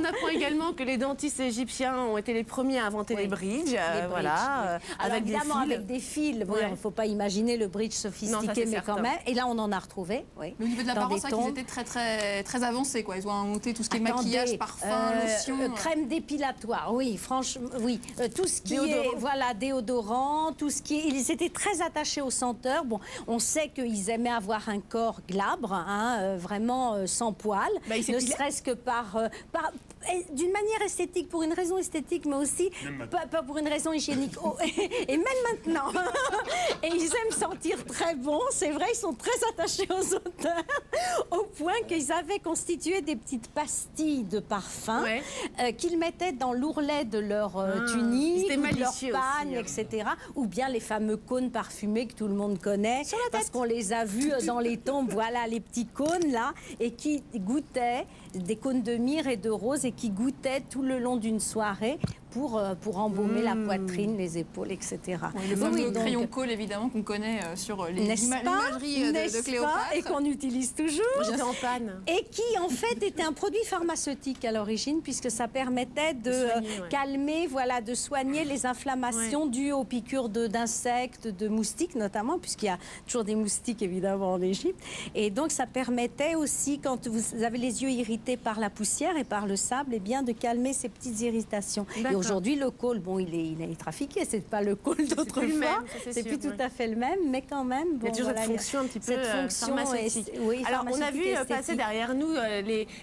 apprend également que les dentistes égyptiens ont été les premiers à inventer les bridges. Voilà, alors, avec des évidemment, fils. avec des fils. Bon, il ne faut pas imaginer le bridge sophistiqué, mais quand même. Et là, on en a retrouvé. Oui, mais au niveau de l'apparence, c'est vrai qu'ils étaient très avancés, quoi. Ils ont inventé tout ce qui est maquillage, parfum, lotion. Crème dépilatoire, oui, franchement, oui. Tout ce qui est, voilà, déodorant, tout ce qui est... Ils étaient très attachés aux senteurs. Bon, on sait qu'ils aimaient avoir un corps glabre, hein, vraiment sans poils. Ne serait-ce que d'une manière esthétique, pour une raison esthétique, mais aussi pas pour une raison hygiénique. Et même maintenant. Et ils aiment sentir très bon. C'est vrai, ils sont très attachés aux odeurs, au point qu'ils avaient constitué des petites pastilles de parfum qu'ils mettaient dans l'ourlet de leur tunique, de leur pagne, etc. Ou bien les fameux cônes parfumés que tout le monde connaît, parce qu'on les a vus dans les tombes, voilà, les petits cônes là, et qui goûtaient, des cônes de myrrhe et de rose, et qui goûtaient tout le long d'une soirée pour embaumer la poitrine, les épaules, etc. Oui, le fameux crayon Kohl, évidemment, qu'on connaît sur l'imagerie de Cléopâtre. Et qu'on utilise toujours. J'étais en panne. Et qui, en fait, était un produit pharmaceutique à l'origine, puisque ça permettait de calmer, voilà, de soigner les inflammations dues aux piqûres d'insectes, de moustiques notamment, puisqu'il y a toujours des moustiques, évidemment, en Égypte. Et donc, ça permettait aussi, quand vous avez les yeux irrités par la poussière et par le sable, eh bien, de calmer ces petites irritations. Et aujourd'hui, le Kohl, bon, il est trafiqué, c'est pas le Kohl d'autrefois, c'est plus tout à fait le même, mais quand même... Bon, il y a toujours cette fonction un petit peu pharmaceutique. Alors, on a vu passer derrière nous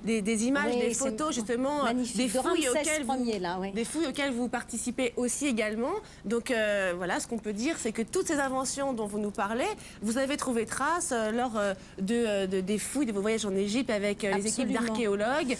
des images, des photos, justement, des fouilles auxquelles vous participez aussi également. Donc, voilà, ce qu'on peut dire, c'est que toutes ces inventions dont vous nous parlez, vous avez trouvé trace lors des fouilles de vos voyages en Égypte avec les équipes d'archéologues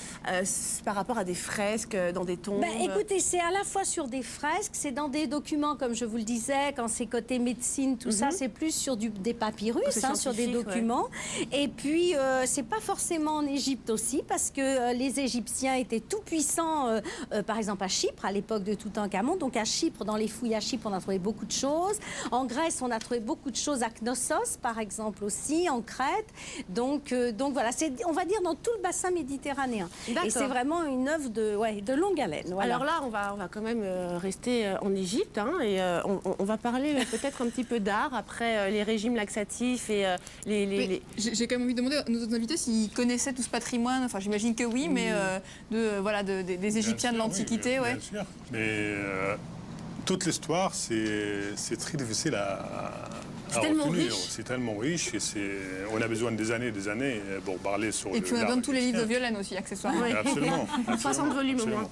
par rapport à des fresques dans des tombes. Écoutez, c'est à la fois sur des fresques, c'est dans des documents, comme je vous le disais, quand c'est côté médecine, tout ça, c'est plus sur des papyrus, sur des documents. Et puis, c'est pas forcément en Égypte aussi, parce que les Égyptiens étaient tout puissants, par exemple à Chypre, à l'époque de Toutankhamon. Donc à Chypre, dans les fouilles à Chypre, on a trouvé beaucoup de choses. En Grèce, on a trouvé beaucoup de choses à Knossos, par exemple aussi, en Crète. Donc voilà, c'est, on va dire, dans tout le bassin méditerranéen. Et c'est vraiment une œuvre de longue haleine. Voilà. Alors là, on va quand même rester en Égypte, hein, et on va parler peut-être un petit peu d'art après les régimes laxatifs et J'ai quand même envie de demander à nos autres invités s'ils connaissaient tout ce patrimoine. Enfin, j'imagine que oui, mais des Égyptiens de l'Antiquité, bien sûr. Mais toute l'histoire, c'est très difficile à retenir. C'est tellement riche et on a besoin des années pour parler sur Et puis on a besoin de tous les livres de Violaine aussi, accessoirement. Absolument. 60 volumes au moins.